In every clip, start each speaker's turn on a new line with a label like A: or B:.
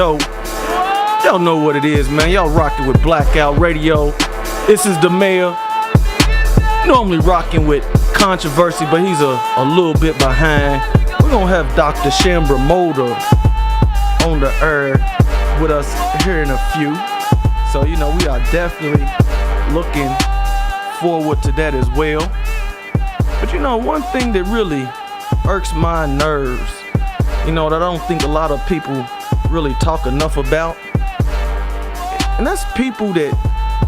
A: Yo, y'all know what it is, man. Y'all rocking with Blackout Radio. This is the mayor. Normally rocking with Controversy, but he's a little bit behind. We're gonna have Dr. Shambra Moda on the air with us here in a few. So, you know, we are definitely looking forward to that as well. But, you know, one thing that really irks my nerves, you know, that I don't think a lot of people really talk enough about, and that's people that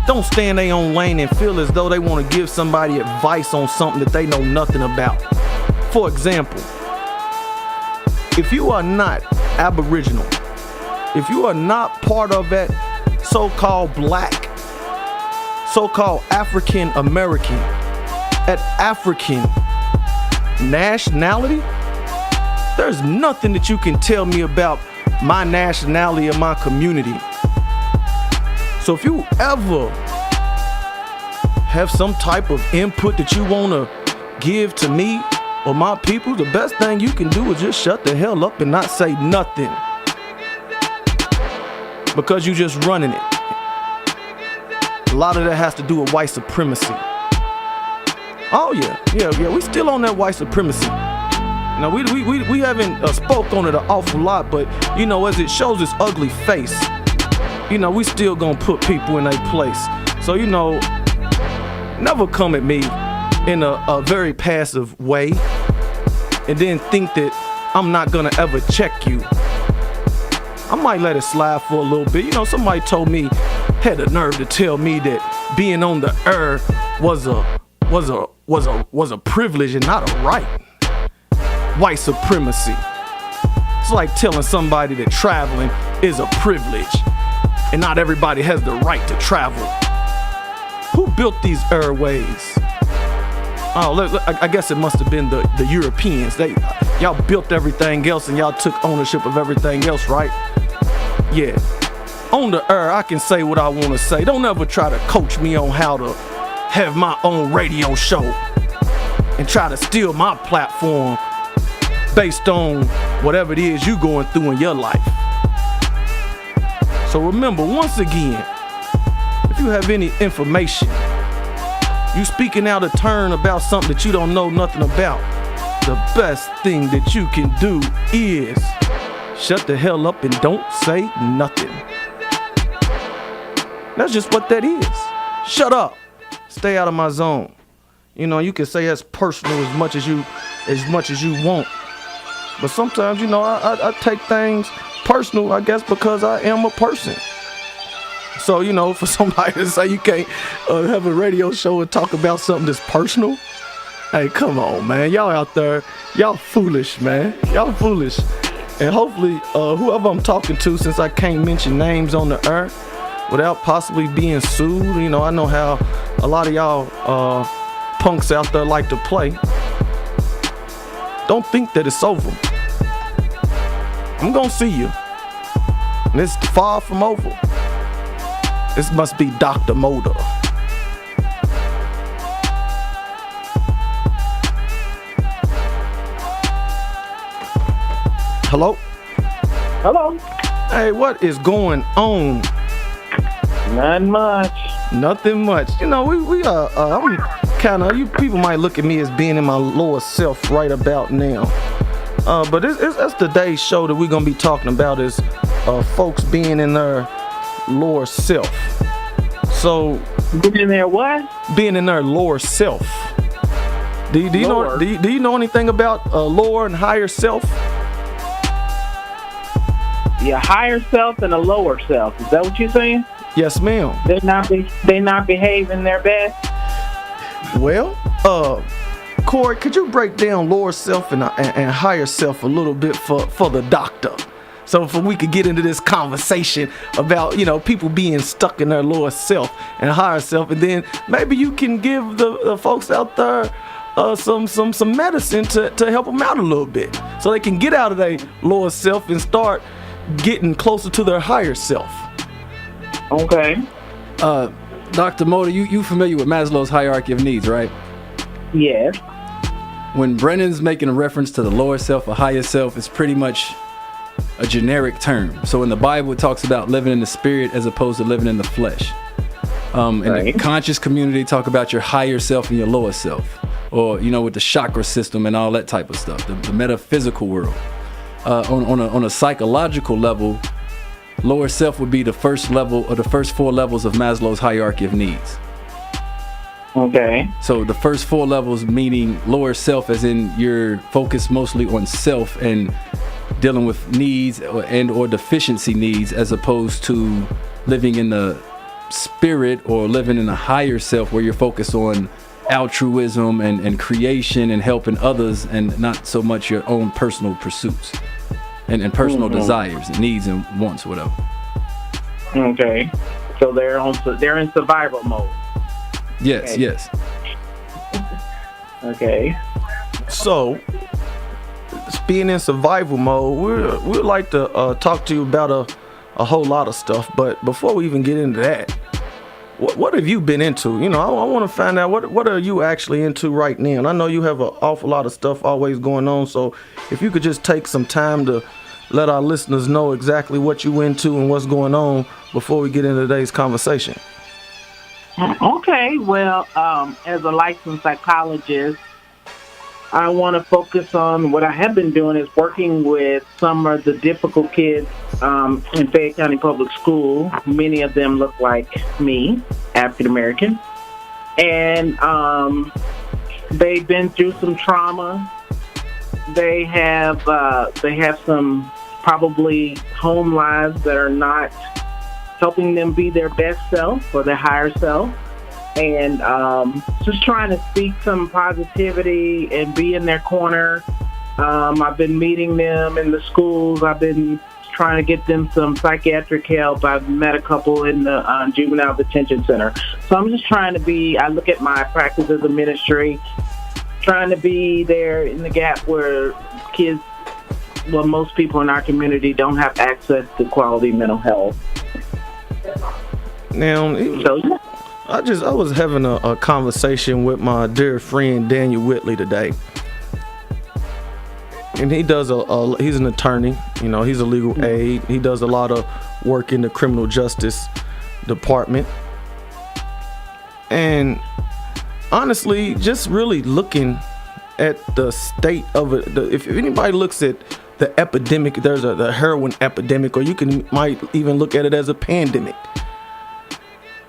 A: don't stay in their own lane and feel as though they want to give somebody advice on something that they know nothing about. For example, if you are not Aboriginal, if you are not part of that so-called black, so-called African American, at African nationality, there's nothing that you can tell me about my nationality or my community. So if you ever have some type of input that you want to give to me or my people, the best thing you can do is just shut the hell up and not say nothing, because you just running it. A lot of that has to do with white supremacy. Oh yeah, we still on that white supremacy. Now we haven't spoke on it an awful lot, but you know, as it shows its ugly face, you know, we still gonna put people in their place. So, you know, never come at me in a very passive way and then think that I'm not gonna ever check you. I might let it slide for a little bit. You know, somebody told me, had the nerve to tell me that being on the earth was a privilege and not a right. White supremacy. It's like telling somebody that traveling is a privilege and not everybody has the right to travel. Who built these airways? Oh, look, I guess it must have been the Europeans. Y'all built everything else and y'all took ownership of everything else, right? Yeah. On the air, I can say what I want to say. Don't ever try to coach me on how to have my own radio show and try to steal my platform based on whatever it is you going through in your life. So remember, once again, if you have any information, you speaking out of turn about something that you don't know nothing about, the best thing that you can do is shut the hell up and don't say nothing. That's just what that is. Shut up. Stay out of my zone. You know, you can say that's personal as much as you want. But sometimes, you know, I take things personal, I guess, because I am a person. So, you know, for somebody to say you can't have a radio show and talk about something that's personal, hey, come on, man. Y'all out there, y'all foolish, man. Y'all foolish. And hopefully, whoever I'm talking to, since I can't mention names on the air without possibly being sued, you know, I know how a lot of y'all punks out there like to play. Don't think that it's over. I'm gonna see you. And it's far from over. This must be Dr. Moda. Hello?
B: Hello.
A: Hey, what is going on?
B: Not much.
A: Nothing much. You know, we are, I'm kind of, you people might look at me as being in my lower self right about now. But that's today's show that we're going to be talking about is folks being in their lower self. So,
B: Being in there what?
A: being in their lower self. Do you know? Do you know anything about lower and higher self?
B: Your higher self and a lower self. Is that what you're saying?
A: Yes, ma'am.
B: They're not behaving their best.
A: Well, Corey, could you break down lower self and higher self a little bit for the doctor? So we could get into this conversation about, you know, people being stuck in their lower self and higher self, and then maybe you can give the folks out there some medicine to help them out a little bit, so they can get out of their lower self and start getting closer to their higher self.
B: Okay.
C: Dr. Moda, you familiar with Maslow's hierarchy of needs, right?
B: Yes.
C: When Brennan's making a reference to the lower self or higher self, it's pretty much a generic term. So in the Bible, it talks about living in the spirit as opposed to living in the flesh. In the conscious community, talk about your higher self and your lower self, or with the chakra system and all that type of stuff, the metaphysical world. On a psychological level, lower self would be the first level or the first 4 levels of Maslow's hierarchy of needs.
B: Okay.
C: So the first 4 levels meaning lower self, as in you're focused mostly on self and dealing with needs or deficiency needs, as opposed to living in the spirit or living in a higher self where you're focused on altruism and creation and helping others, and not so much your own personal pursuits and personal desires, needs and wants, whatever.
B: Okay. So they're in survival mode.
C: Yes,
B: okay.
C: Yes.
B: Okay.
A: So, being in survival mode, we'd like to talk to you about a whole lot of stuff. But before we even get into that, what have you been into? I want to find out what are you actually into right now. And I know you have an awful lot of stuff always going on. So if you could just take some time to let our listeners know exactly what you into and what's going on before we get into today's conversation.
B: Okay, well, as a licensed psychologist, I want to focus on what I have been doing is working with some of the difficult kids in Fayette County Public School. Many of them look like me, African American, and they've been through some trauma. They have some probably home lives that are not helping them be their best self or their higher self, and just trying to speak some positivity and be in their corner. I've been meeting them in the schools. I've been trying to get them some psychiatric help. I've met a couple in the juvenile detention center. So I'm just trying to I look at my practice as a ministry, trying to be there in the gap where kids, most people in our community don't have access to quality mental health.
A: Now, I was having a conversation with my dear friend Daniel Whitley today, and he does he's an attorney. He's a legal aid. He does a lot of work in the criminal justice department, and honestly, just really looking at the state of it. If anybody looks at the epidemic, there's the heroin epidemic, or you might even look at it as a pandemic.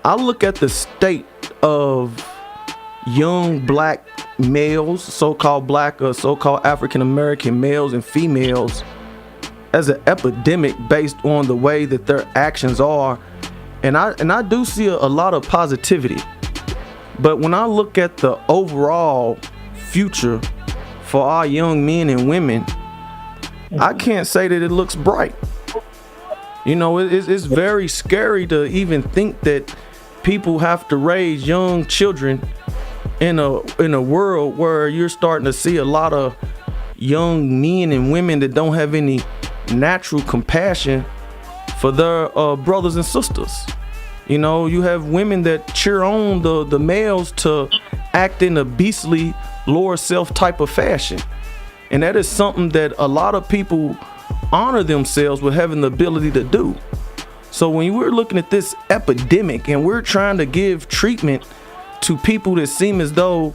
A: I look at the state of young black males, so-called black or so-called African American males and females, as an epidemic based on the way that their actions are, and I do see a lot of positivity. But when I look at the overall future for our young men and women, I can't say that it looks bright. It's very scary to even think that people have to raise young children in a world where you're starting to see a lot of young men and women that don't have any natural compassion for their brothers and sisters. You have women that cheer on the males to act in a beastly lower self type of fashion. And that is something that a lot of people honor themselves with having the ability to do. So when we're looking at this epidemic and we're trying to give treatment to people that seem as though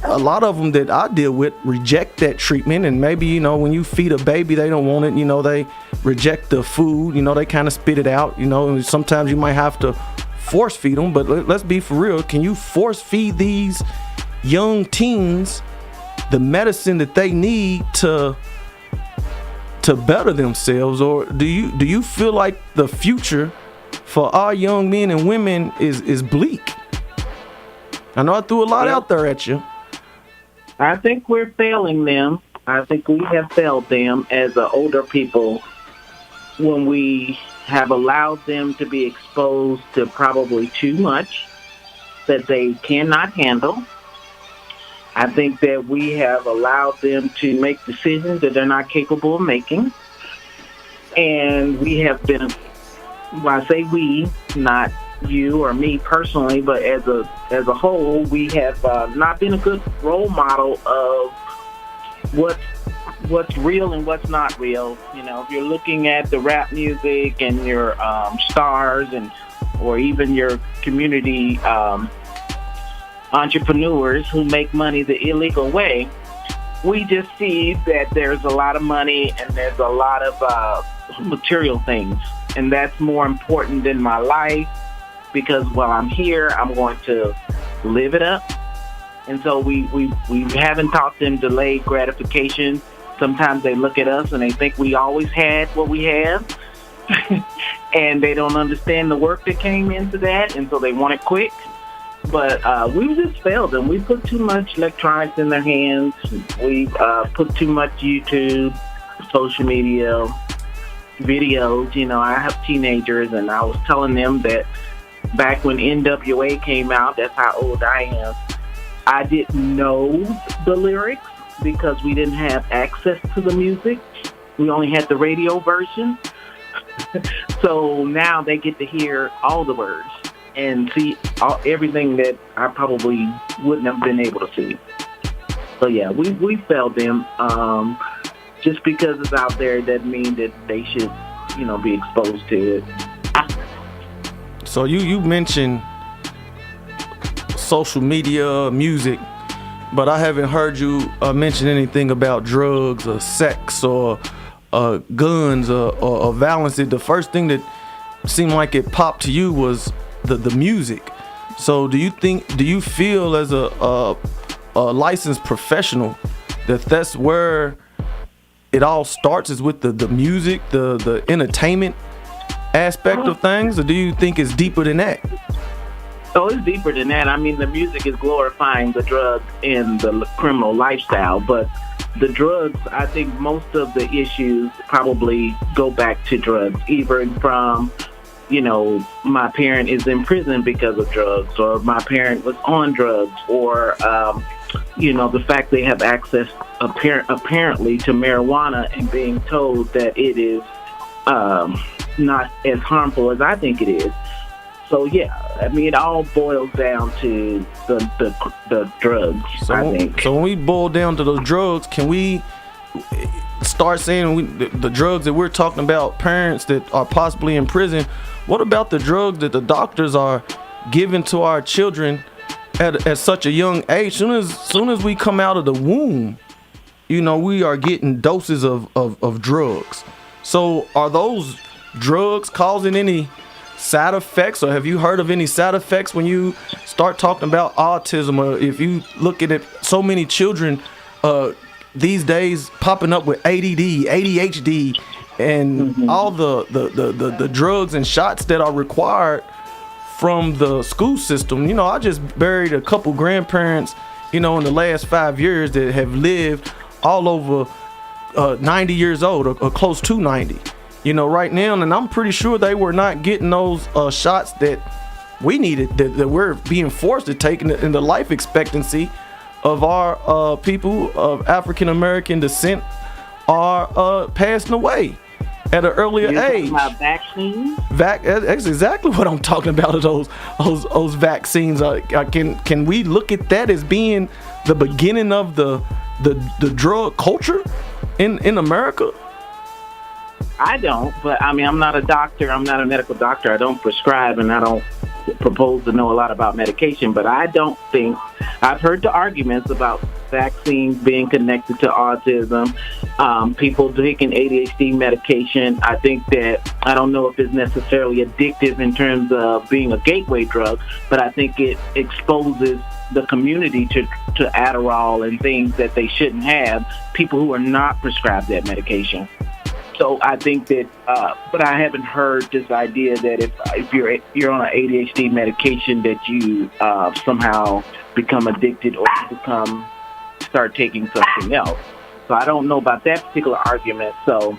A: a lot of them that I deal with reject that treatment, and maybe, when you feed a baby, they don't want it, they reject the food, they kind of spit it out, and sometimes you might have to force feed them, but let's be for real. Can you force feed these young teens the medicine that they need to better themselves? Or do you feel like the future for our young men and women is bleak? I know I threw a lot out there at you.
B: I think we're failing them. I think we have failed them as older people when we have allowed them to be exposed to probably too much that they cannot handle. I think that we have allowed them to make decisions that they're not capable of making. And we have been, I say we, not you or me personally, but as a whole, we have not been a good role model of what what's real and what's not real. If you're looking at the rap music and your stars and or even your community entrepreneurs who make money the illegal way, we just see that there's a lot of money and there's a lot of material things, and that's more important than my life, because while I'm here, I'm going to live it up. And so we haven't taught them delayed gratification. Sometimes they look at us and they think we always had what we have, and they don't understand the work that came into that, and so they want it quick. But we just failed them. We put too much electronics in their hands. We put too much YouTube, social media, videos. I have teenagers, and I was telling them that back when NWA came out, that's how old I am, I didn't know the lyrics because we didn't have access to the music. We only had the radio version. So now they get to hear all the words and see everything that I probably wouldn't have been able to see. So yeah, we failed them. Just because it's out there doesn't mean that they should, be exposed to it.
A: So you mentioned social media, music, but I haven't heard you mention anything about drugs or sex or guns or violence. The first thing that seemed like it popped to you was the music. So do you feel as a licensed professional that's where it all starts, is with the music, the entertainment aspect of things, or do you think it's deeper than that?
B: Oh, it's deeper than that. I mean, the music is glorifying the drug and the criminal lifestyle, but the drugs, I think most of the issues probably go back to drugs, either from, my parent is in prison because of drugs, or my parent was on drugs, or, the fact they have access apparently to marijuana and being told that it is not as harmful as I think it is. So yeah, I mean, it all boils down to the drugs. I think.
A: So when we boil down to those drugs, can we start saying the drugs that we're talking about, parents that are possibly in prison? What about the drugs that the doctors are giving to our children at such a young age? Soon as we come out of the womb, we are getting doses of drugs. So are those drugs causing any side effects, or have you heard of any side effects when you start talking about autism, or if you look at it, so many children these days popping up with ADD, ADHD, and all the drugs and shots that are required from the school system? I just buried a couple grandparents, in the last 5 years that have lived all over 90 years old, or close to 90. Right now, and I'm pretty sure they were not getting those shots that we needed, that we're being forced to take, in the life expectancy of our people of African American descent are passing away at an earlier age.
B: About vaccines?
A: That's exactly what I'm talking about. Those vaccines. Can we look at that as being the beginning of the drug culture in America?
B: I don't, but I mean, I'm not a doctor. I'm not a medical doctor. I don't prescribe, and I don't propose to know a lot about medication, but I don't think, I've heard the arguments about vaccines being connected to autism, people taking ADHD medication. I think that, I don't know if it's necessarily addictive in terms of being a gateway drug, but I think it exposes the community to Adderall and things that they shouldn't have, people who are not prescribed that medication. So I think that, but I haven't heard this idea that if you're on an ADHD medication that you somehow become addicted or start taking something else. So I don't know about that particular argument. So,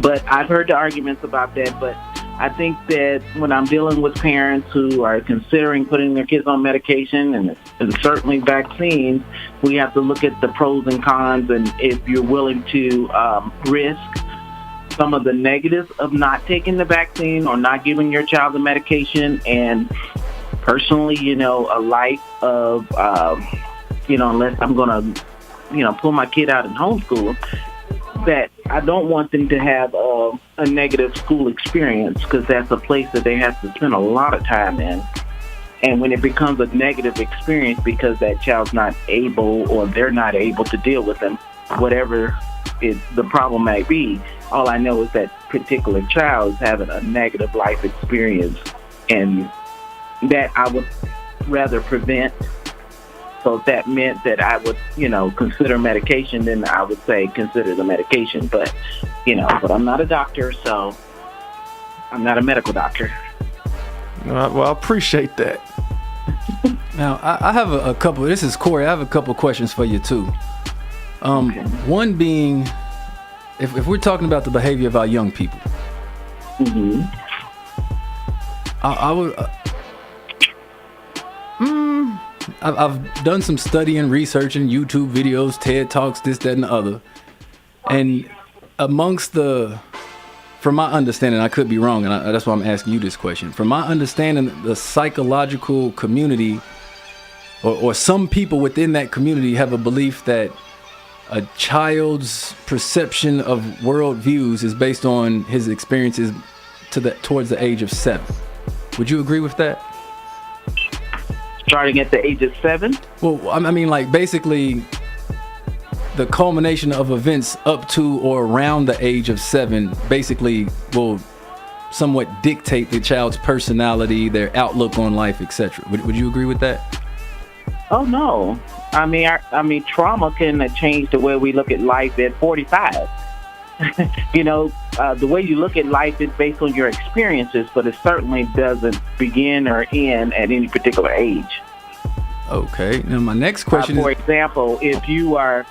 B: but I've heard the arguments about that. But I think that when I'm dealing with parents who are considering putting their kids on medication and certainly vaccines, we have to look at the pros and cons, and if you're willing to risk some of the negatives of not taking the vaccine or not giving your child the medication. And personally, a life of, unless I'm going to pull my kid out and homeschool them, that I don't want them to have a negative school experience, because that's a place that they have to spend a lot of time in. And when it becomes a negative experience because that child's not able, or they're not able to deal with them, whatever the problem might be, all I know is that particular child is having a negative life experience, and that I would rather prevent. So if that meant that I would, consider medication, then I would say consider the medication. But, but I'm not a doctor, so I'm not a medical doctor.
A: Well, I appreciate that.
C: Now, I have a couple. This is Corey. I have a couple questions for you too.
B: Okay.
C: One being, if we're talking about the behavior of our young people,
B: Mm-hmm.
C: I would. I've done some studying, researching, YouTube videos, TED Talks, this, that, and the other. And from my understanding, I could be wrong, and that's why I'm asking you this question. From my understanding, the psychological community, or some people within that community, have a belief that a child's perception of worldviews is based on his experiences towards the age of 7. Would you agree with that?
B: Starting at the age of 7?
C: Well, I mean, like, basically the culmination of events up to or around the age of 7 basically will somewhat dictate the child's personality, their outlook on life, etc. Would you agree with that?
B: Oh no! I mean, trauma can change the way we look at life at 45. The way you look at life is based on your experiences, but it certainly doesn't begin or end at any particular age.
C: Okay. Now, my next question
B: for example, if you are,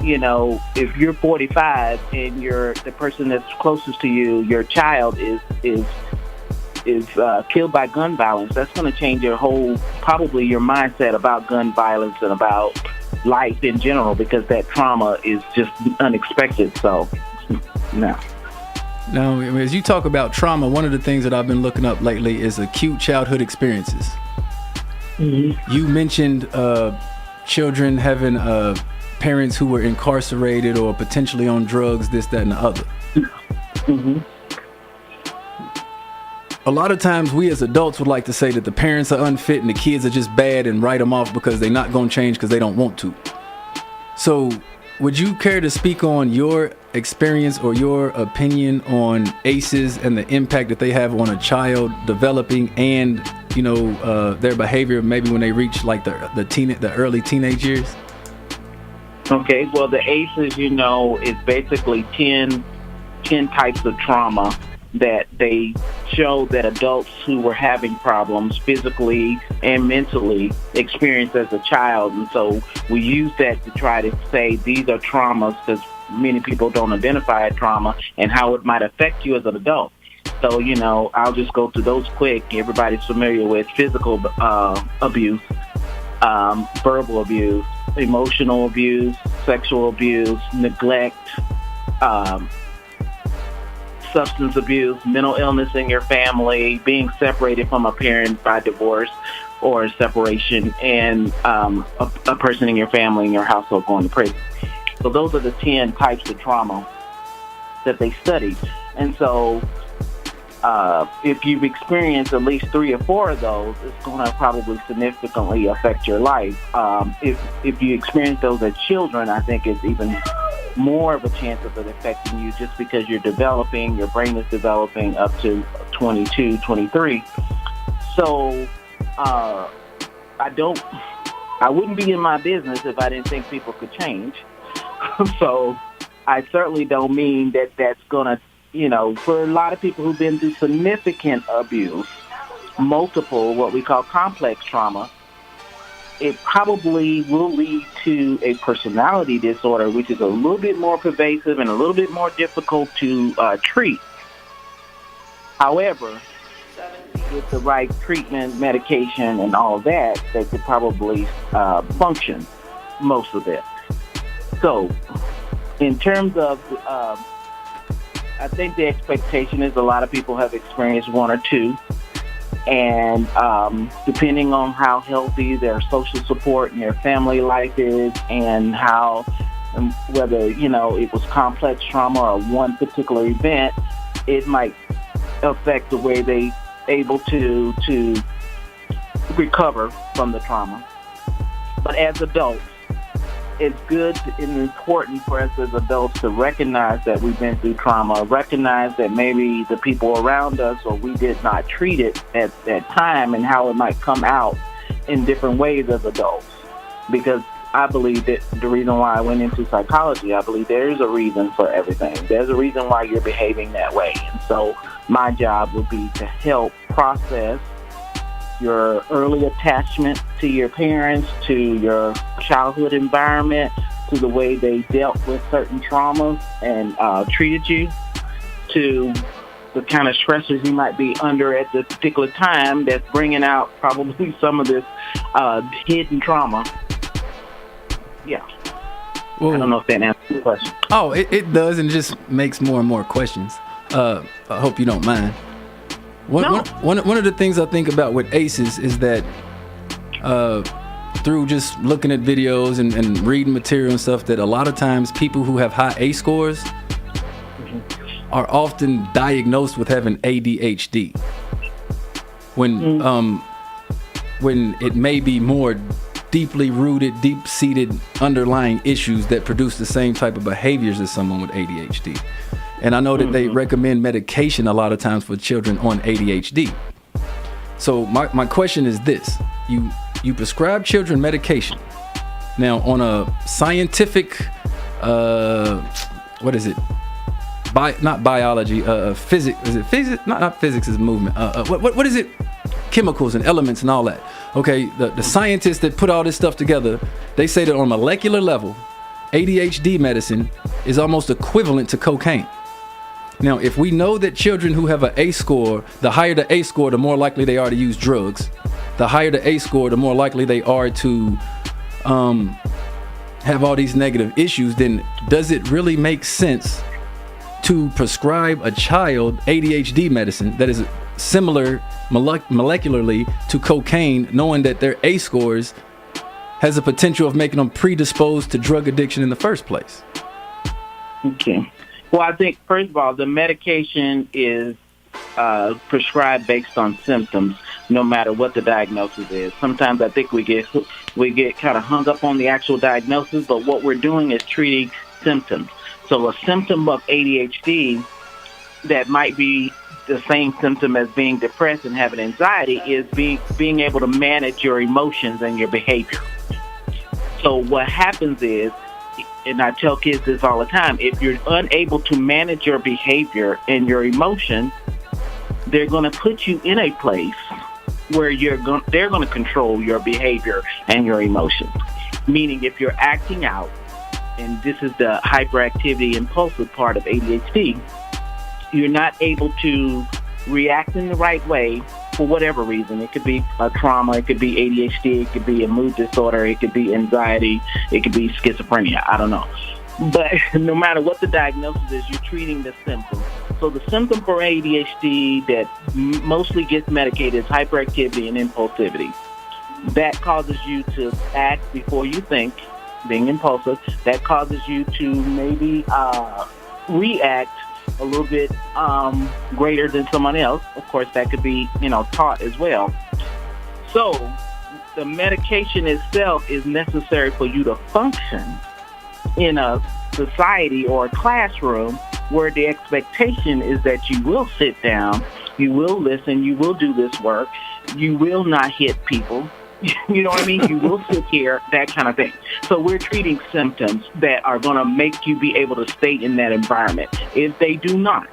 B: if you're 45 and the person that's closest to you, your child is killed by gun violence, that's going to change probably your mindset about gun violence and about life in general, because that trauma is just unexpected. So, no.
C: Now, as you talk about trauma, one of the things that I've been looking up lately is acute childhood experiences. Mm-hmm. You mentioned children having parents who were incarcerated or potentially on drugs, this, that, and the other.
B: Mm-hmm.
C: A lot of times we as adults would like to say that the parents are unfit and the kids are just bad and write them off because they're not going to change because they don't want to. So would you care to speak on your experience or your opinion on ACEs and the impact that they have on a child developing and, their behavior maybe when they reach like the early teenage years?
B: Okay, well, the ACEs, is basically 10 types of trauma that they show that adults who were having problems physically and mentally experienced as a child. And so we use that to try to say these are traumas, because many people don't identify a trauma and how it might affect you as an adult. So, I'll just go through those quick. Everybody's familiar with physical abuse, verbal abuse, emotional abuse, sexual abuse, neglect, substance abuse, mental illness in your family, being separated from a parent by divorce or separation, and a person in your family, in your household, going to prison. So those are the 10 types of trauma that they studied. And so if you've experienced at least 3 or 4 of those, it's going to probably significantly affect your life. If you experience those as children, I think it's even more of a chance of it affecting you, just because your brain is developing up to 22, 23. So I wouldn't be in my business if I didn't think people could change. So I certainly don't mean that that's going to, for a lot of people who've been through significant abuse, multiple, what we call complex trauma, it probably will lead to a personality disorder, which is a little bit more pervasive and a little bit more difficult to treat. However, with the right treatment, medication, and all that, they could probably function, most of it. So, in terms of, I think the expectation is a lot of people have experienced 1 or 2. And depending on how healthy their social support and their family life is, and how, whether, it was complex trauma or one particular event, it might affect the way they able to recover from the trauma. But as adults, it's good and important for us as adults to recognize that we've been through trauma, recognize that maybe the people around us or we did not treat it at that time, and how it might come out in different ways as adults. Because I believe that the reason why I went into psychology, I believe there is a reason for everything. There's a reason why you're behaving that way. And so my job would be to help process your early attachment to your parents, to your childhood environment, to the way they dealt with certain traumas and treated you, to the kind of stressors you might be under at this particular time that's bringing out probably some of this hidden trauma. Yeah.
C: Well,
B: I don't know if that answers the question.
C: Oh, it does, and just makes more and more questions. I hope you don't mind. One of the things I think about with ACEs is that through just looking at videos and reading material and stuff, that a lot of times people who have high ACE scores are often diagnosed with having ADHD when it may be more deeply rooted, deep-seated underlying issues that produce the same type of behaviors as someone with ADHD. And I know that they recommend medication a lot of times for children on ADHD. So my question is this: you prescribe children medication. Now, on a scientific, what is it? Not biology, physics. Is it physics? Not physics is movement. What is it? Chemicals and elements and all that. Okay, the scientists that put all this stuff together, they say that on a molecular level, ADHD medicine is almost equivalent to cocaine. Now, if we know that children who have an ACE score, the higher the ACE score, the more likely they are to use drugs. The higher the ACE score, the more likely they are to have all these negative issues. Then does it really make sense to prescribe a child ADHD medicine that is similar molecularly to cocaine, knowing that their ACE scores has the potential of making them predisposed to drug addiction in the first place?
B: Okay. Well, I think, first of all, the medication is prescribed based on symptoms, no matter what the diagnosis is. Sometimes I think we get kind of hung up on the actual diagnosis, but what we're doing is treating symptoms. So a symptom of ADHD that might be the same symptom as being depressed and having anxiety is being able to manage your emotions and your behavior. So what happens is, and I tell kids this all the time, if you're unable to manage your behavior and your emotion, they're going to put you in a place where they're going to control your behavior and your emotions. Meaning, if you're acting out, and this is the hyperactivity impulsive part of ADHD, you're not able to react in the right way for whatever reason. It could be a trauma, it could be ADHD, it could be a mood disorder, it could be anxiety, it could be schizophrenia, I don't know. But no matter what the diagnosis is, you're treating the symptom. So the symptom for ADHD that mostly gets medicated is hyperactivity and impulsivity. That causes you to act before you think, being impulsive. That causes you to maybe react a little bit greater than someone else. Of course, that could be, taught as well. So the medication itself is necessary for you to function in a society or a classroom where the expectation is that you will sit down, you will listen, you will do this work, you will not hit people. You know what I mean? You will sit here, that kind of thing. So we're treating symptoms that are going to make you be able to stay in that environment. If they do not,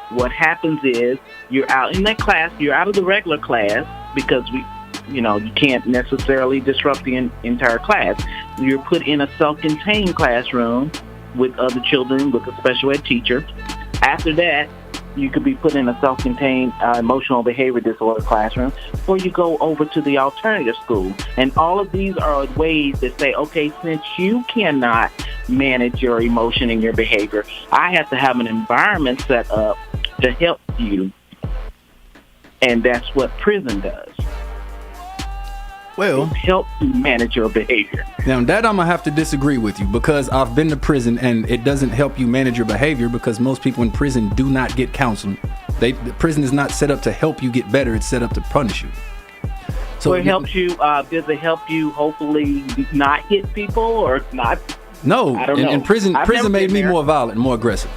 B: what happens is you're out in that class, you're out of the regular class because you can't necessarily disrupt the entire class. You're put in a self-contained classroom with other children, with a special ed teacher. After that, you could be put in a self-contained emotional behavior disorder classroom, or you go over to the alternative school. And all of these are ways that say, okay, since you cannot manage your emotion and your behavior, I have to have an environment set up to help you And that's what prison does.
C: Well,
B: It helps you manage your behavior.
C: now that I'm gonna have to disagree with you, because I've been to prison and it doesn't help you manage your behavior, because most people in prison do not get counseling. The prison is not set up to help you get better; it's set up to punish you.
B: So it helps you. Does it help you hopefully not hit people or not?
C: No,
B: I don't know.
C: in prison,
B: I've
C: prison
B: never
C: made
B: been
C: me
B: there.
C: more violent, more aggressive.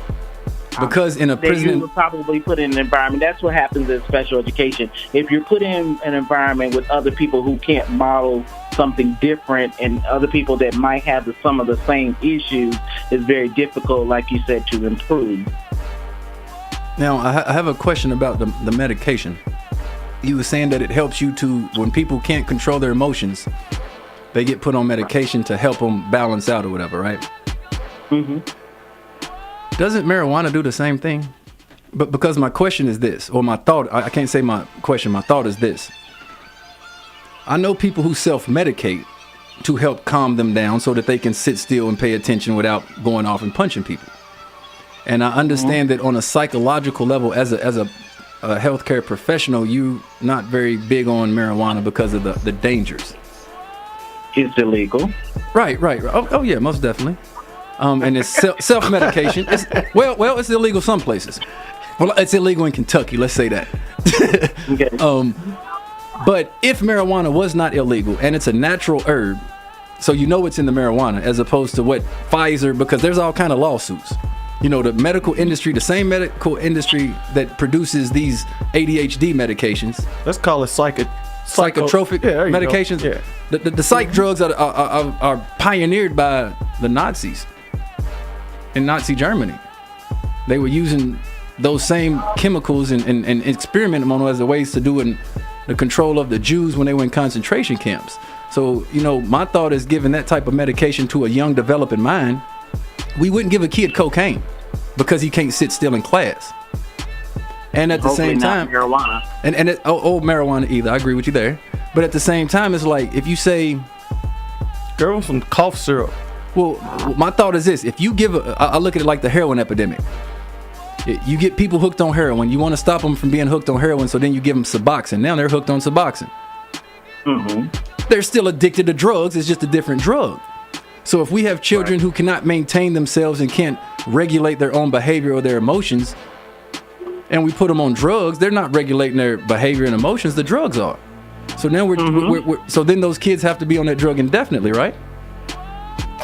C: Because in a
B: That you
C: prison,
B: would probably put in an environment. That's what happens in special education. If you're put in an environment with other people who can't model something different and other people that might have some of the same issues, it's very difficult, like you said, to improve.
C: now I have a question about the medication. You were saying that it helps you to, when people can't control their emotions, they get put on medication to help them balance out or whatever, right?
B: Mm-hmm.
C: Doesn't marijuana do the same thing? But because my question is this, or my thought, I can't say my question, my thought is this. I know people who self-medicate to help calm them down so that they can sit still and pay attention without going off and punching people. And I understand that on a psychological level, as a healthcare professional, you're not very big on marijuana because of the dangers.
B: It's illegal.
C: Right. Oh yeah, most definitely. And it's self-medication. It's illegal some places. Well, it's illegal in Kentucky, let's say that.
B: Okay.
C: But if marijuana was not illegal and it's a natural herb, so you know it's in the marijuana, as opposed to what Pfizer, because there's all kind of lawsuits. You know, the medical industry, the same medical industry that produces these ADHD medications.
A: Let's call it
C: Psychotropic
A: there you go.
C: medications.
A: Yeah.
C: The psych drugs are pioneered by the Nazis in Nazi Germany. They were using those same chemicals and experimenting on them as the ways to do in the control of the Jews when they were in concentration camps. So, you know, my thought is giving that type of medication to a young developing mind. We wouldn't give a kid cocaine because he can't sit still in class. And at the
B: Hopefully
C: same time,
B: not marijuana.
C: marijuana either. I agree with you there. But at the same time, it's like if you say,
A: Girl, some cough syrup.
C: well, my thought is this: if you give, I look at it like the heroin epidemic. You get people hooked on heroin. You want to stop them from being hooked on heroin, so then you give them Suboxone. Now they're hooked on Suboxone.
B: Mm-hmm.
C: They're still addicted to drugs. It's just a different drug. So if we have children who cannot maintain themselves and can't regulate their own behavior or their emotions, and we put them on drugs, they're not regulating their behavior and emotions. The drugs are. So now we're so then those kids have to be on that drug indefinitely, right?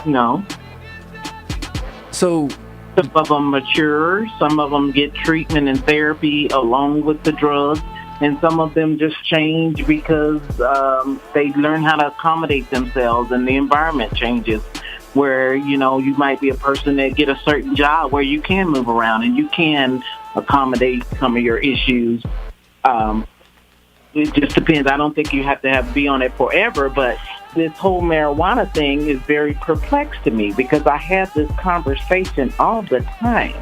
B: No.
C: So
B: Some of them mature. Some of them get treatment and therapy along with the drug. And some of them just change because they learn how to accommodate themselves and the environment changes. Where, you know, you might be a person that get a certain job where you can move around and you can accommodate some of your issues. It just depends. I don't think you have to be on it forever, but this whole marijuana thing is very perplexed to me because I have this conversation all the time.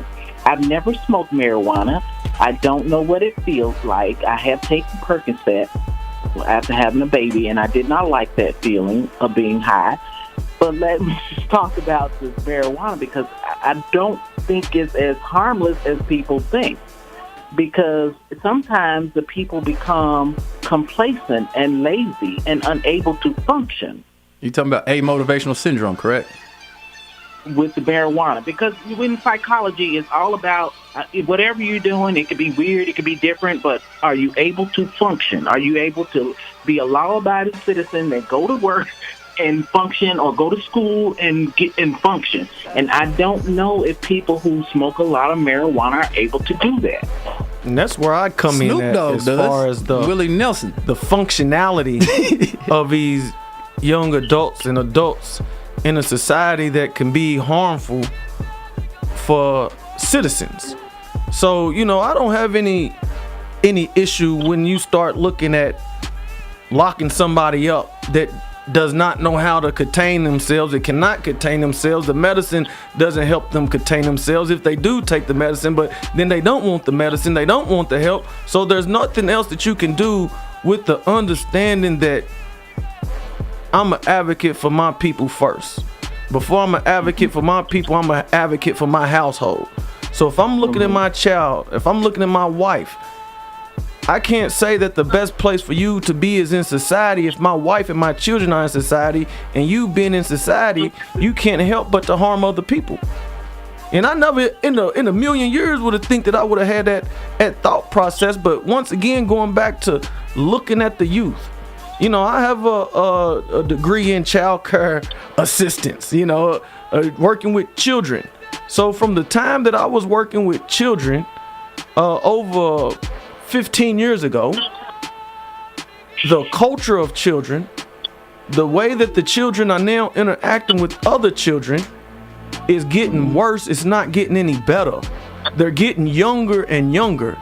B: I've never smoked marijuana. I don't know what it feels like. I have taken Percocet after having a baby, and I did not like that feeling of being high. But let me just talk about this marijuana because I don't think it's as harmless as people think. Because sometimes the people become complacent and lazy and unable to function.
C: you're talking about amotivational syndrome, correct?
B: With the marijuana, because in psychology, it's all about whatever you're doing. It could be weird, it could be different, but are you able to function? Are you able to be a law-abiding citizen that go to work and function, or go to school and get and function? And I don't know if people who smoke a lot of marijuana are able to do that.
A: And that's where I come
C: Snoop
A: in at,
C: Dogg
A: as
C: does.
A: far as the
C: Willie Nelson.
A: functionality of these young adults and adults in a society that can be harmful for citizens. So, you know, I don't have any issue when you start looking at locking somebody up that does not know how to contain themselves. It cannot contain themselves. The medicine doesn't help them contain themselves if they do take the medicine, but then they don't want the medicine. They don't want the help. So there's nothing else that you can do with the understanding that I'm an advocate for my people first. Before I'm an advocate for my people, I'm an advocate for my household. So if I'm looking at my child, if I'm looking at my wife, I can't say that the best place for you to be is in society. If my wife and my children are in society and you being in society, you can't help but to harm other people. And I never in a million years would have think that I would have had that thought process. But once again, going back to looking at the youth, you know, I have a degree in child care assistance, you know, working with children. So from the time that I was working with children over 15 years ago, the culture of children, the way that the children are now interacting with other children is getting worse. It's not getting any better. They're getting younger and younger.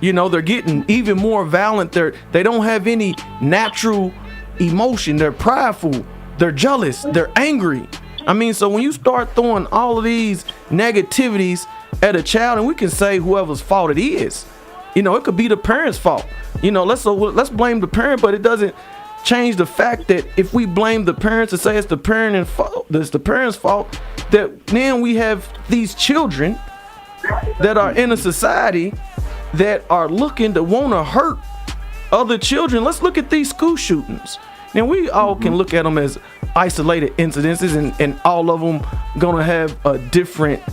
A: You know, they're getting even more violent. They don't have any natural emotion. They're prideful. They're jealous. They're angry. I mean, so when you start throwing all of these negativities at a child, and we can say whoever's fault it is, you know, it could be the parent's fault. You know, let's blame the parent, but it doesn't change the fact that if we blame the parents and say it's the parent's fault, that then we have these children that are in a society that are looking to want to hurt other children. Let's look at these school shootings. Now, we all can look at them as isolated incidences, and all of them gonna have different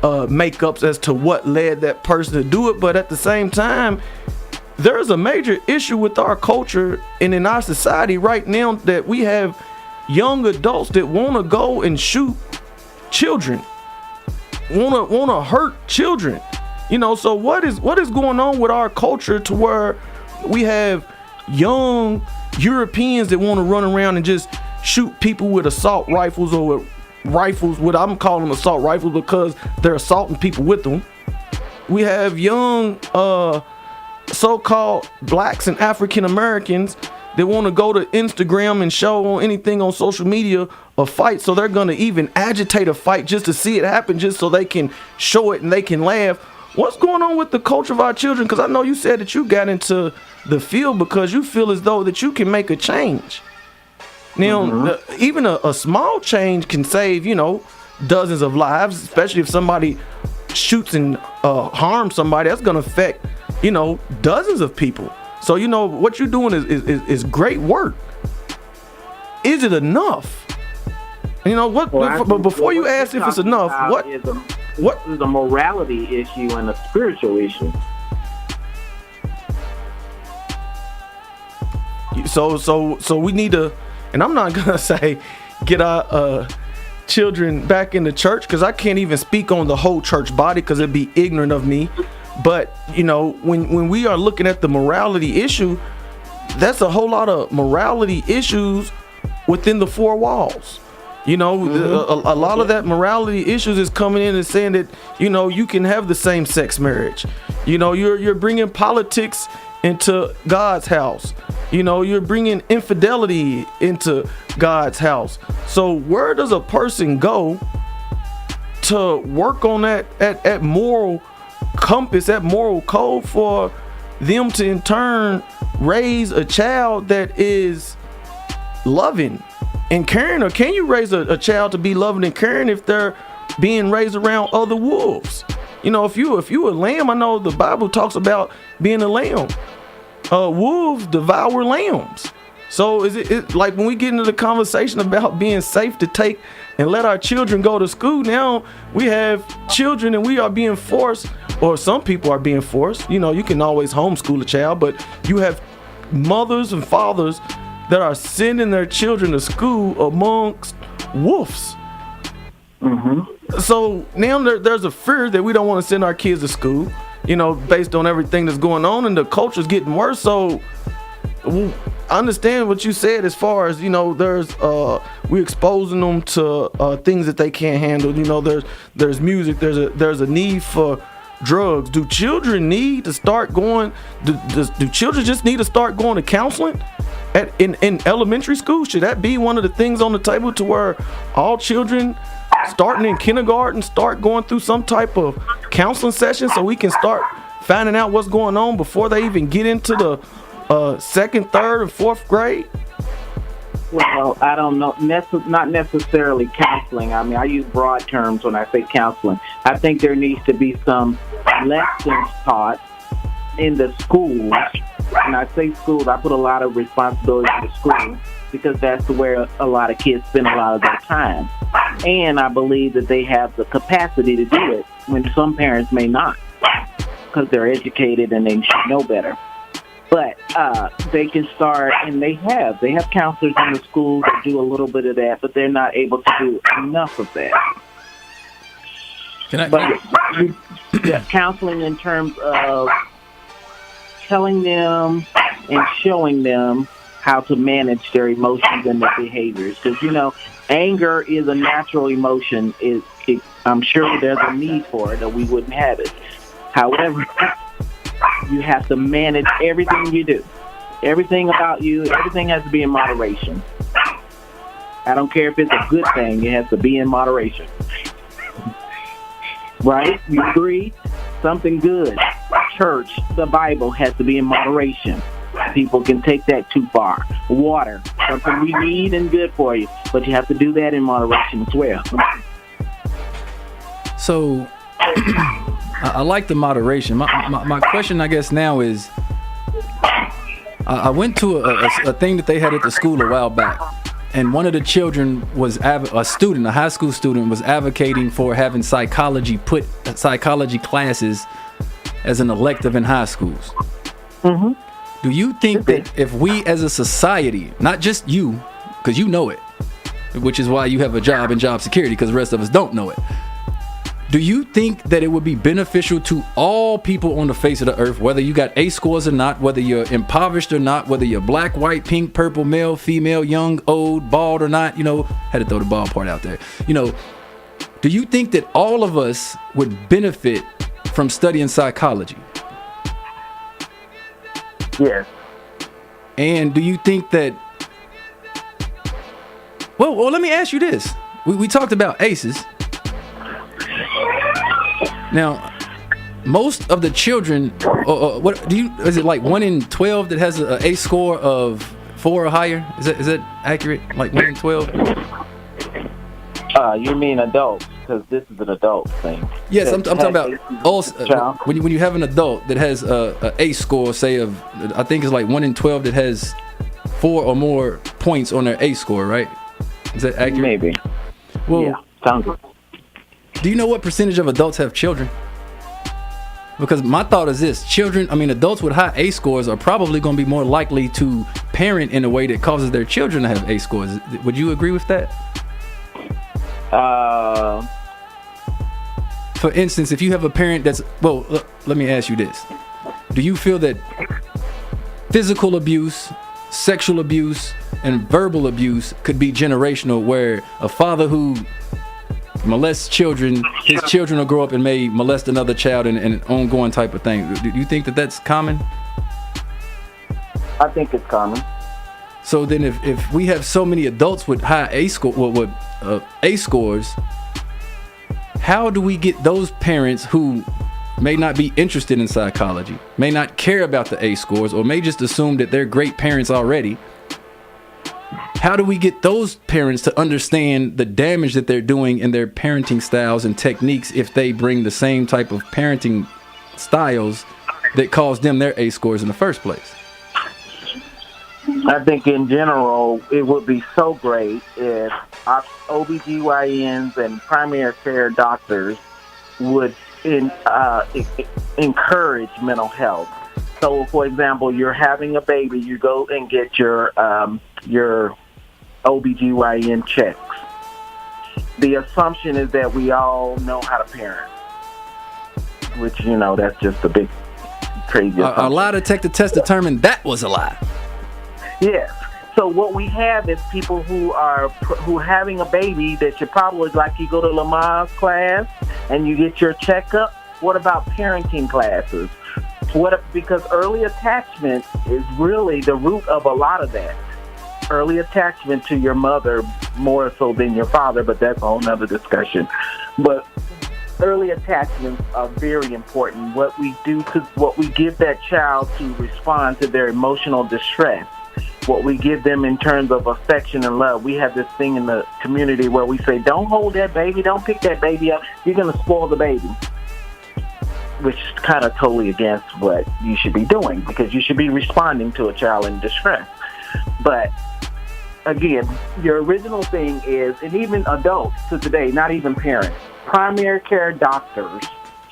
A: makeups as to what led that person to do it. But at the same time, there is a major issue with our culture and in our society right now that we have young adults that want to go and shoot children, want to hurt children. You know, so what is going on with our culture to where we have young Europeans that want to run around and just shoot people with assault rifles, or with rifles, what I'm calling them assault rifles because they're assaulting people with them. We have young so-called blacks and African Americans that want to go to Instagram and show on anything on social media a fight, so they're going to even agitate a fight just to see it happen, just so they can show it and they can laugh. What's going on with the culture of our children? Because I know you said that you got into the field because you feel as though that you can make a change. Now, even a small change can save, you know, dozens of lives, especially if somebody shoots and harms somebody. That's going to affect, you know, dozens of people. So, you know, what you're doing is great work. Is it enough? You know, but before you ask if it's enough, what is a morality issue and a spiritual issue? So we need to, and I'm not gonna say get our children back in the church, because I can't even speak on the whole church body because it'd be ignorant of me. But you know, when we are looking at the morality issue, that's a whole lot of morality issues within the four walls. You know, a lot of that morality issues is coming in and saying that, you know, you can have the same sex marriage. You know, you're bringing politics into God's house. You know, you're bringing infidelity into God's house. So where does a person go to work on that moral compass, that moral code, for them to in turn raise a child that is loving and caring? Or can you raise a child to be loving and caring if they're being raised around other wolves? You know, if you a lamb, I know the Bible talks about being a lamb. Wolves devour lambs. So is it like when we get into the conversation about being safe to take and let our children go to school, now we have children and we are being forced, or some people are being forced. You know, you can always homeschool a child, but you have mothers and fathers that are sending their children to school amongst wolves. So now there's a fear that we don't want to send our kids to school, you know, based on everything that's going on, and the culture's getting worse. So I understand what you said as far as, you know, we're exposing them to things that they can't handle. You know, there's music, there's a need for drugs. Do children need to start going? Do children just need to start going to counseling in elementary school? Should that be one of the things on the table, to where all children starting in kindergarten start going through some type of counseling session, so we can start finding out what's going on before they even get into the second, third, and fourth grade?
B: Well, I don't know. Not necessarily counseling. I mean, I use broad terms when I say counseling. I think there needs to be some lessons taught in the schools and I say schools, I put a lot of responsibility on the schools because that's where a lot of kids spend a lot of their time. And I believe that they have the capacity to do it when some parents may not because they're educated and they should know better. But they can start, and they have counselors in the schools that do a little bit of that, but they're not able to do enough of that. But counseling in terms of telling them and showing them how to manage their emotions and their behaviors. Because, anger is a natural emotion. I'm sure there's a need for it or we wouldn't have it. However, you have to manage everything you do. Everything about you, everything has to be in moderation. I don't care if it's a good thing, it has to be in moderation. Right? You agree? Something good. Church, the Bible has to be in moderation. People can take that too far. Water, something we need and good for you, but you have to do that in moderation as well.
C: So, I like the moderation. My question, I guess, now is, I went to a thing that they had at the school a while back, and one of the children was a high school student, was advocating for having psychology classes as an elective in high schools. Mm-hmm. Do you think that if we as a society, not just you, because you know it, which is why you have a job and job security, because the rest of us don't know it, do you think that it would be beneficial to all people on the face of the earth, whether you got A scores or not, whether you're impoverished or not, whether you're black, white, pink, purple, male, female, young, old, bald or not, had to throw the bald part out there. Do you think that all of us would benefit from studying psychology?
B: Yes.
C: And do you think that, well, let me ask you this. We talked about ACEs. Now, most of the children, is it like 1 in 12 that has an ACE score of 4 or higher? Is that accurate? Like 1 in 12?
B: You mean adults? Because this is an adult thing.
C: Yes, I'm talking about also, when you have an adult that has a ACE score, say of, I think it's like 1 in 12 that has 4 or more points on their ACE score, right? Is that accurate?
B: Maybe.
C: Well,
B: yeah, sounds good.
C: Do you know what percentage of adults have children? Because my thought is this: adults with high ACE scores are probably going to be more likely to parent in a way that causes their children to have ACE scores. Would you agree with that? For instance, if you have a parent that's, let me ask you this. Do you feel that physical abuse, sexual abuse, and verbal abuse could be generational, where a father who molests children, his children will grow up and may molest another child and an ongoing type of thing? Do you think that that's common?
B: I think it's common.
C: So then if we have so many adults with high ACE scores, how do we get those parents who may not be interested in psychology, may not care about the ACE scores, or may just assume that they're great parents already? How do we get those parents to understand the damage that they're doing in their parenting styles and techniques if they bring the same type of parenting styles that caused them their ACE scores in the first place?
B: I think in general, it would be so great if OBGYNs and primary care doctors would encourage mental health. So, for example, you're having a baby, you go and get your OBGYN checks. The assumption is that we all know how to parent, which, that's just a big crazy assumption.
C: A lie detector test determined that was a lie.
B: Yes. So what we have is people who are having a baby that you probably, like, you go to Lamar's class and you get your checkup. What about parenting classes? Because early attachment is really the root of a lot of that. Early attachment to your mother more so than your father, but that's a whole nother discussion. But early attachments are very important. What we do, because what we give that child to respond to their emotional distress, what we give them in terms of affection and love. We have this thing in the community where we say, don't hold that baby, don't pick that baby up, you're going to spoil the baby. which is kind of totally against what you should be doing, because you should be responding to a child in distress. But again, your original thing is, and even adults to today, not even parents, primary care doctors,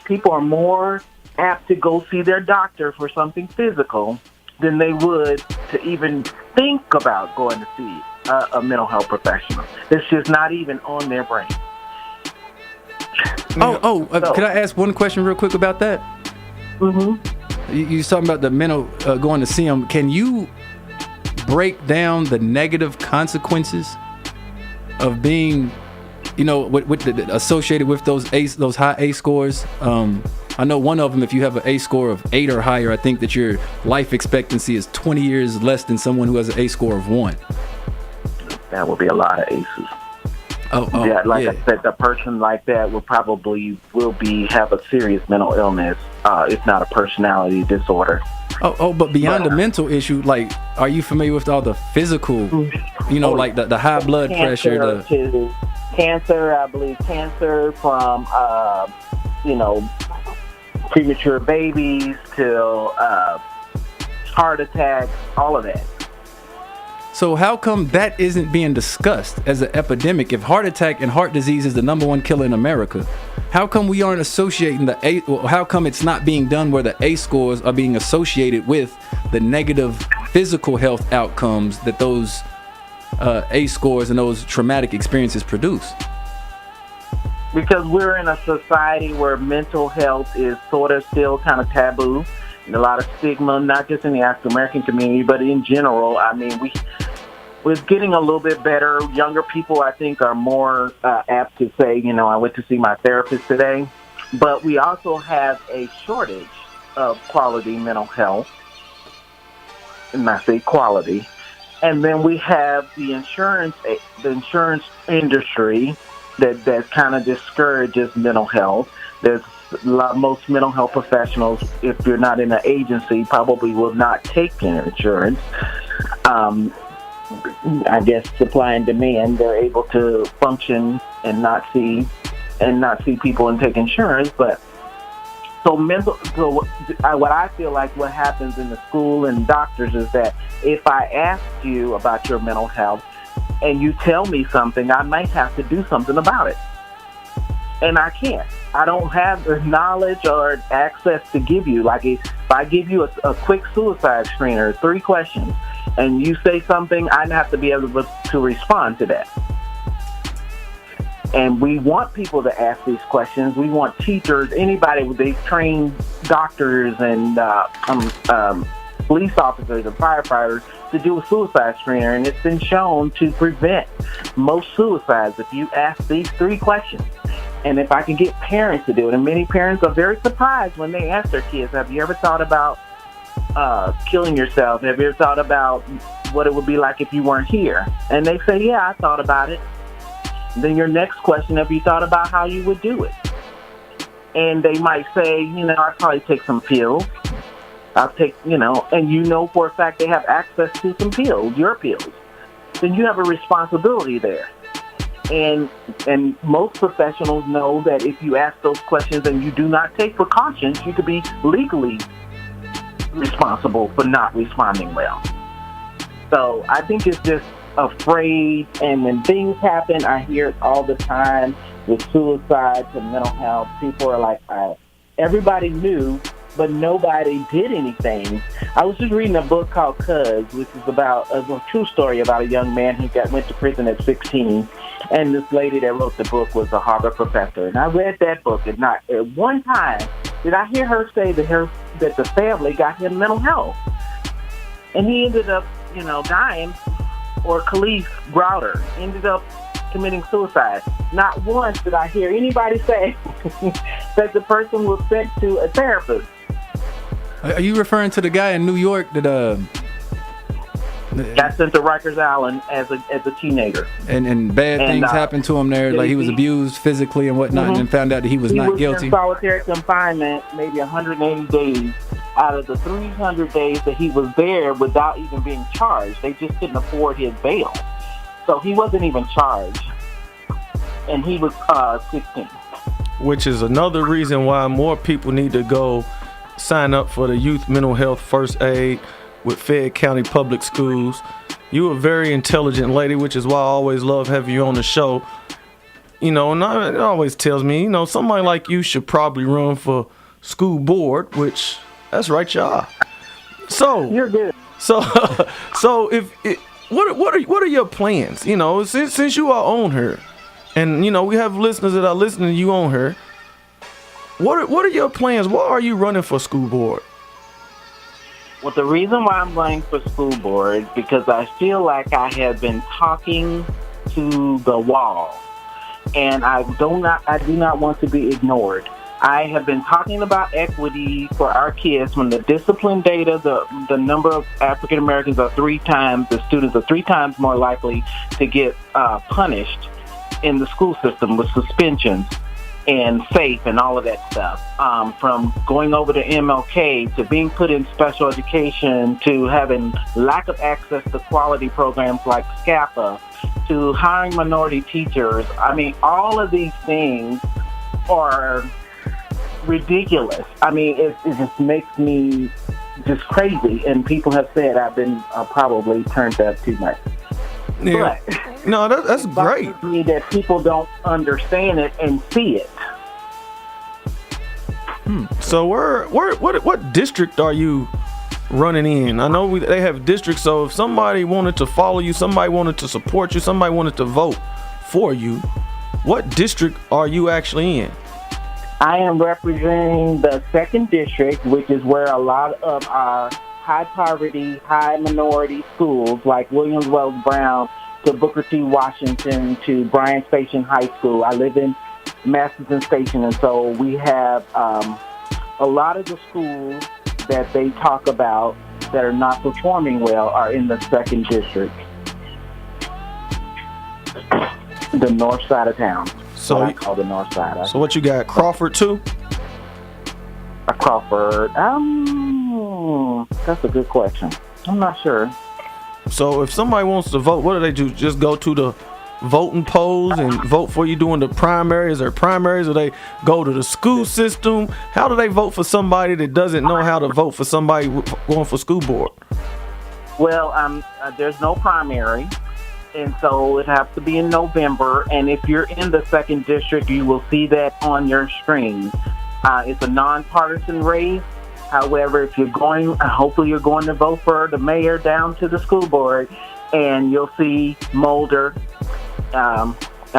B: people are more apt to go see their doctor for something physical than they would to even think about going to see a mental health professional. It's just not even on their brain.
C: Can I ask one question real quick about that?
B: Mm-hmm.
C: You talking about the mental, going to see them. Can you break down the negative consequences of being, associated with those high A scores? I know one of them, if you have an A score of 8 or higher, I think that your life expectancy is 20 years less than someone who has an A score of 1.
B: That would be a lot of aces. I said, the person like that will have a serious mental illness, if not a personality disorder.
C: But beyond the mental issue, like, are you familiar with all the physical, like the high blood pressure,
B: cancer, I believe cancer from, premature babies till heart attacks, all of that.
C: So how come that isn't being discussed as an epidemic? If heart attack and heart disease is the #1 killer in America, how come we aren't associating how come it's not being done where the A scores are being associated with the negative physical health outcomes that those A scores and those traumatic experiences produce?
B: Because we're in a society where mental health is sort of still kind of taboo, and a lot of stigma, not just in the African American community, but in general. I mean, we're getting a little bit better. Younger people, I think, are more apt to say, I went to see my therapist today. But we also have a shortage of quality mental health, and I say quality. And then we have the insurance industry that kind of discourages mental health. Most mental health professionals, if you're not in an agency, probably will not take insurance. I guess supply and demand, they're able to function and not see people and take insurance. But what I feel like what happens in the school and doctors is that if I ask you about your mental health and you tell me something, I might have to do something about it. And I can't. I don't have the knowledge or access to give you. Like if I give you a quick suicide screener, 3 questions, and you say something, I have to be able to respond to that. And we want people to ask these questions. We want teachers, anybody, they train doctors and police officers and firefighters to do a suicide screener, and it's been shown to prevent most suicides if you ask these 3 questions. And if I can get parents to do it, and many parents are very surprised when they ask their kids, have you ever thought about killing yourself? Have you ever thought about what it would be like if you weren't here? And they say, yeah, I thought about it. Then your next question, have you thought about how you would do it? And they might say, I'd probably take some pills. I'll take, and for a fact they have access to some pills, your pills. Then you have a responsibility there. And most professionals know that if you ask those questions and you do not take precautions, you could be legally responsible for not responding well. So I think it's just afraid, and when things happen, I hear it all the time with suicides and mental health. People are like, everybody knew, but nobody did anything. I was just reading a book called Cuz, which is about a true story about a young man who went to prison at 16. And this lady that wrote the book was a Harvard professor. And I read that book, and not at one time did I hear her say that the family got him mental health. And he ended up, dying, or Khalif Browder ended up committing suicide. Not once did I hear anybody say that the person was sent to a therapist.
C: Are you referring to the guy in New York that
B: got sent to Rikers Island as a teenager?
C: And bad things happened to him there, like he was abused physically and whatnot, and then found out that he was not guilty.
B: He was in solitary confinement maybe 180 days out of the 300 days that he was there without even being charged. They just couldn't afford his bail. So he wasn't even charged. And he was 16.
A: which is another reason why more people need to go sign up for the Youth Mental Health First Aid with Fayette County Public Schools. You're a very intelligent lady, which is why I always love having you on the show. You know, and it always tells me, you know, somebody like you should probably run for school board, which that's right, y'all. So
B: You're good.
A: So what are your plans? You know, since you are on her, and you know we have listeners that are listening to you on her. What are your plans? Why are you running for school board?
B: Well, the reason why I'm running for school board because I feel like I have been talking to the wall, and I do not want to be ignored. I have been talking about equity for our kids. When the discipline data, the number of African Americans are the students are 3 times more likely to get punished in the school system with suspensions and SAFE and all of that stuff. From going over to MLK to being put in special education to having lack of access to quality programs like SCAPA to hiring minority teachers. I mean, all of these things are ridiculous. I mean, it just makes me just crazy. And people have said I've been probably turned up too much.
A: Yeah.
B: But
A: No, that's great.
B: bothers me that people don't understand it and see it.
A: So what district are you running in? I know they have districts, so if somebody wanted to follow you, somebody wanted to support you, somebody wanted to vote for you, what district are you actually in?
B: I am representing the 2nd district, which is where a lot of our high poverty, high minority schools like Williams Wells Brown to Booker T. Washington to Bryan Station High School. I live in Masterton Station, and so we have a lot of the schools that they talk about that are not performing well are in the 2nd district, the north side of town.
A: So
B: what I call the north side.
A: So what you got, Crawford too?
B: Crawford. That's a good question. I'm not sure.
A: So if somebody wants to vote, what do they do? Just go to the voting polls and vote for you during the primaries or they go to the school system? How do they vote for somebody that doesn't know how to vote for somebody going for school board?
B: Well, there's no primary, and so it has to be in November. And if you're in the 2nd district, you will see that on your screen. It's a nonpartisan race. However, if you're going, hopefully you're going to vote for the mayor down to the school board, and you'll see Mulder. I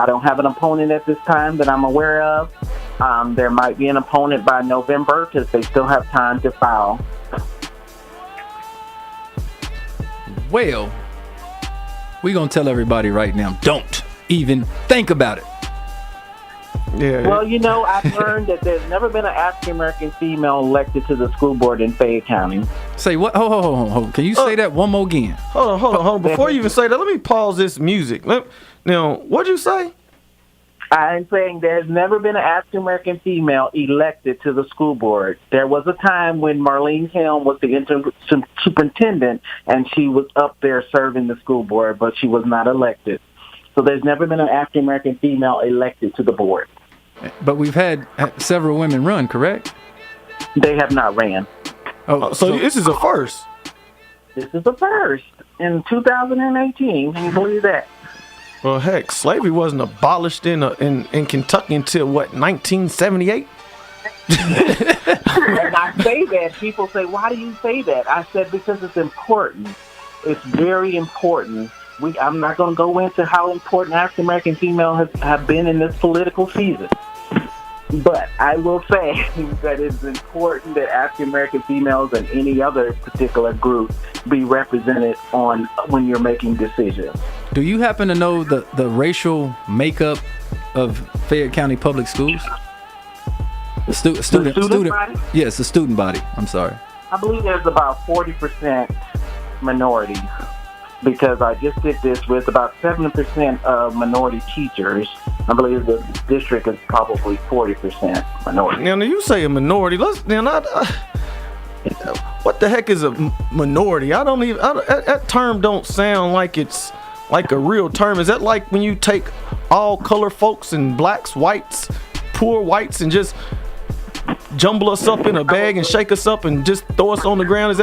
B: don't have an opponent at this time that I'm aware of. There might be an opponent by November because they still have time to file.
C: Well, we're going to tell everybody right now, don't even think about it.
A: Yeah.
B: Well, you know, I've learned that there's never been an African-American female elected to the school board in Fayette County.
C: Say what? Hold. Can you say that one more again?
A: Hold on. Before you even say that, let me pause this music. Now, what'd you say?
B: I'm saying there's never been an African-American female elected to the school board. There was a time when Marlene Helm was the superintendent, and she was up there serving the school board, but she was not elected. So there's never been an African-American female elected to the board.
C: But we've had several women run, correct?
B: They have not ran.
A: So this is a first.
B: This is the first in 2018. Can you believe that?
A: Well, heck, slavery wasn't abolished in Kentucky until what, 1978?
B: And I say that, people say, why do you say that? I said, because it's important. It's very important. I'm not going to go into how important African-American females have been in this political season. But I will say that it's important that African-American females and any other particular group be represented when you're making decisions.
C: Do you happen to know the racial makeup of Fayette County Public Schools? Student
B: body?
C: Yes, the student body. I'm sorry.
B: I believe there's about 40% minorities, because I just did this with about 7% of minority teachers. I believe the district is probably 40% minority.
A: Now you say a minority. What the heck is a minority? That term don't sound like it's like a real term. Is that like when you take all color folks and blacks, whites, poor whites and just jumble us up in a bag and shake us up and just throw us on the ground? Is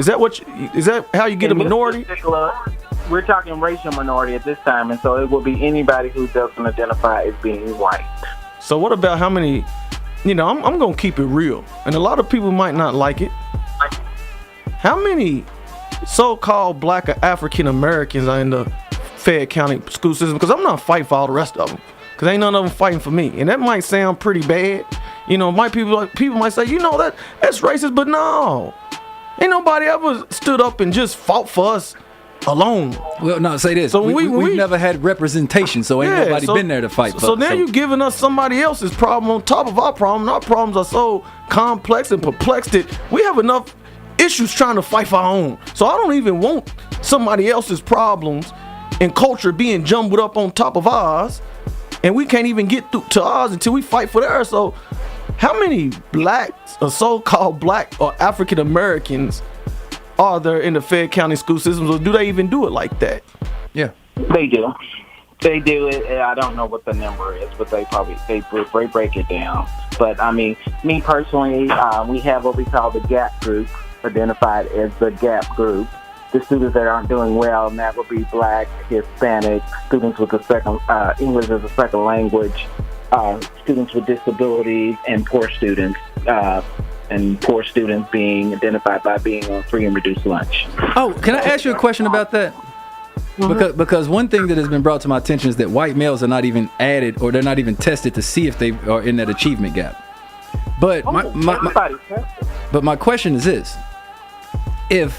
A: that how you get a minority?
B: We're talking racial minority at this time, and so it will be anybody who doesn't identify as being white.
A: So what about how many? I'm gonna keep it real, and a lot of people might not like it. How many so-called black or African Americans are in the Fayette County school system? Because I'm not fighting for all the rest of them, because ain't none of them fighting for me, and that might sound pretty bad. People might say, that's racist, but no, ain't nobody ever stood up and just fought for us alone.
C: Well, no, say this. So we've never had representation, so ain't nobody been there to fight for.
A: So now you're giving us somebody else's problem on top of our problem. Our problems are so complex and perplexed that we have enough issues trying to fight for our own. So I don't even want somebody else's problems and culture being jumbled up on top of ours, and we can't even get through to ours until we fight for theirs. So how many blacks or so-called black or African Americans are there in the Fayette County school systems, or do they even do it like that?
C: Yeah,
B: they do. They do it. I don't know what the number is, but they break it down. But I mean, me personally, we have what we call the GAP group, identified as the GAP group. The students that aren't doing well, and that would be Black, Hispanic, students with English as a second language, students with disabilities, and poor students. And poor students being identified by being on free and reduced lunch.
C: Oh, can I ask you a question about that? Mm-hmm. Because one thing that has been brought to my attention is that white males are not even added, or they're not even tested to see if they are in that achievement gap. But my question is this: if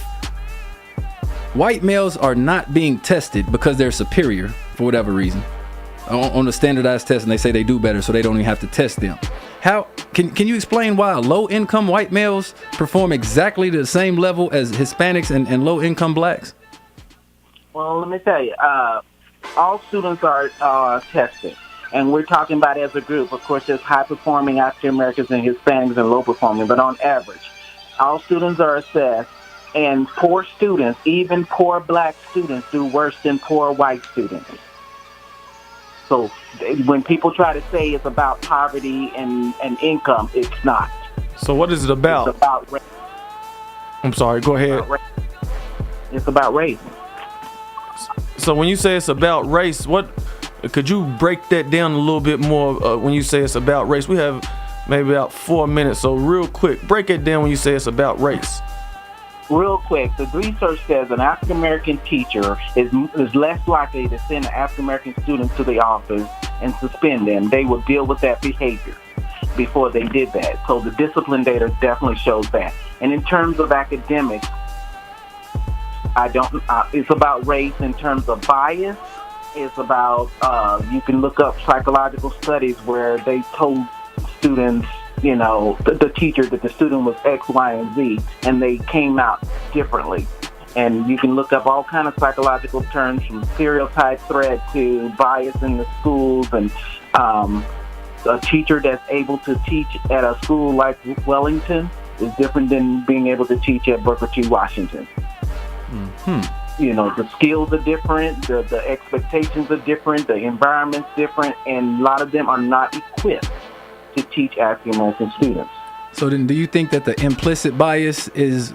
C: white males are not being tested because they're superior for whatever reason on a standardized test, and they say they do better, so they don't even have to test them. How can you explain why low-income white males perform exactly the same level as Hispanics and low-income blacks?
B: Well, let me tell you, all students are tested, and we're talking about as a group. Of course, there's high-performing African Americans and Hispanics and low-performing, but on average, all students are assessed, and poor students, even poor black students, do worse than poor white students. So when people try to say it's about poverty and income, it's not.
A: So what is it about?
B: It's about race.
A: I'm sorry, go ahead.
B: It's about race.
A: So when you say it's about race, what could you break that down a little bit more when you say it's about race? We have maybe about 4 minutes, so real quick, break it down when you say it's about race.
B: Real quick, the research says an African-American teacher is less likely to send an African-American student to the office and suspend them. They will deal with that behavior before they did that. So the discipline data definitely shows that. And in terms of academics, it's about race in terms of bias. It's about, you can look up psychological studies where they told students, the teacher that the student was X, Y, and Z, and they came out differently. And you can look up all kind of psychological terms, from stereotype threat to bias in the schools, and a teacher that's able to teach at a school like Wellington is different than being able to teach at Booker T. Washington. Mm-hmm. The skills are different, the expectations are different, the environment's different, and a lot of them are not equipped to teach African American students.
C: So then, do you think that the implicit bias is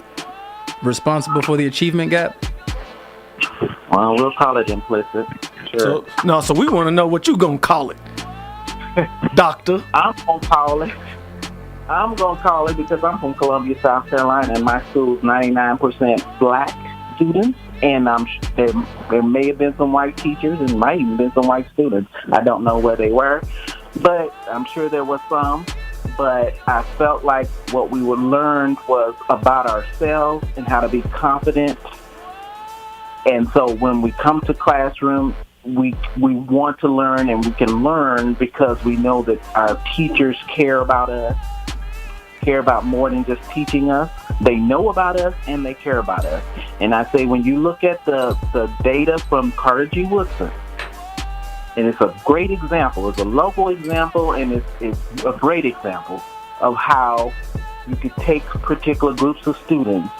C: responsible for the achievement gap?
B: Well, we'll call it implicit. Sure.
A: So we want to know what you gonna call it, Doctor.
B: I'm gonna call it because I'm from Columbia, South Carolina, and my school's 99% black students, and there may have been some white teachers and might even been some white students. I don't know where they were, but I'm sure there was some. But I felt like what we would learn was about ourselves and how to be confident. And so when we come to classroom, we want to learn, and we can learn because we know that our teachers care about us, care about more than just teaching us. They know about us and they care about us. And I say, when you look at the data from Carter G. Woodson, and it's a great example, it's a local example, and it's a great example of how you could take particular groups of students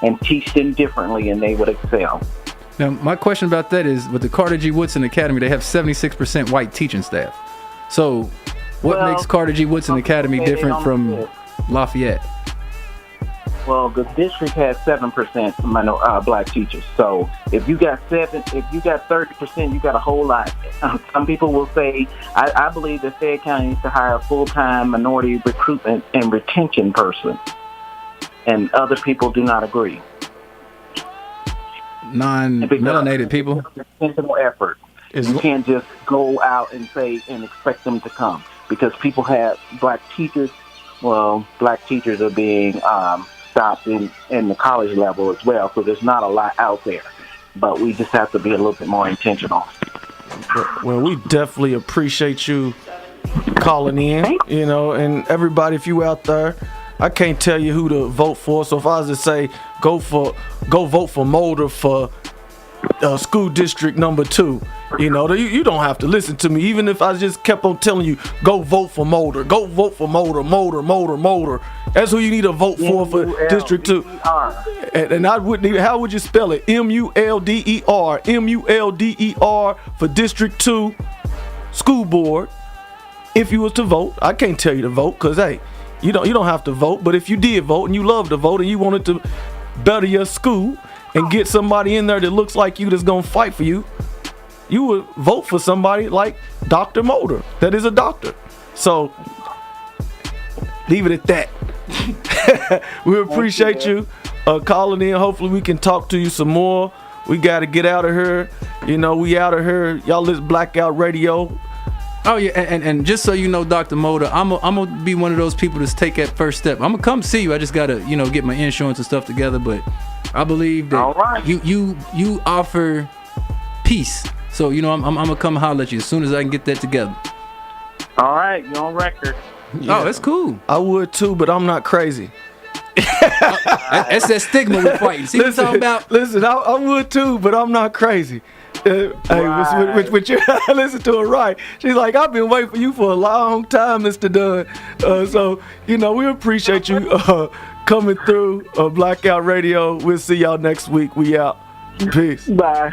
B: and teach them differently, and they would excel.
C: Now, my question about that is, with the Carter G. Woodson Academy, they have 76% white teaching staff. So What
B: Well,
C: makes Carter G. Woodson Academy
B: they
C: different
B: don't
C: from
B: exist.
C: Lafayette?
B: Well, the district has 7% black teachers. So if you got 30%, you got a whole lot. Some people will say, I believe that Fayette County needs to hire a full-time minority recruitment and retention person, and other people do not agree.
C: Non-melanated people.
B: Intentional effort. You can't just go out and say and expect them to come, because people have black teachers. Well, black teachers are being stopped in the college level as well, so there's not a lot out there. But we just have to be a little bit more intentional.
A: Well, we definitely appreciate you calling in, you know, and everybody, if you out there, I can't tell you who to vote for. So if I was to say, go vote for Mulder for school district number 2, you know, you don't have to listen to me. Even if I just kept on telling you, go vote for Mulder, go vote for Mulder. That's who you need to vote for District 2. And I wouldn't even, how would you spell it? Mulder for District 2 school board. If you was to vote, I can't tell you to vote, because hey, you don't have to vote. But if you did vote and you love to vote and you wanted to better your school and get somebody in there that looks like you, that's gonna fight for you, you would vote for somebody like Dr. Mulder, that is a doctor. So leave it at that. We appreciate you calling in. Hopefully we can talk to you some more. We got to get out of here. You know, we out of here. Y'all listen Blackout Radio.
C: Oh yeah, and just so you know, Dr. Mulder, I'm gonna be one of those people that's take that first step. I'm gonna come see you. I just gotta, you know, get my insurance and stuff together. But I believe that you offer peace. So you know, I'm gonna come holler at you as soon as I can get that together.
B: All right, you're on record.
C: Yeah. Oh, that's cool.
A: I would too, but I'm not crazy.
C: That's that stigma we're fighting. See what I'm talking about?
A: Listen, I would too, but I'm not crazy. Hey, with you, listen to her right. She's like, I've been waiting for you for a long time, Mr. Dunn. So, you know, we appreciate you coming through Blackout Radio. We'll see y'all next week. We out. Peace.
B: Bye.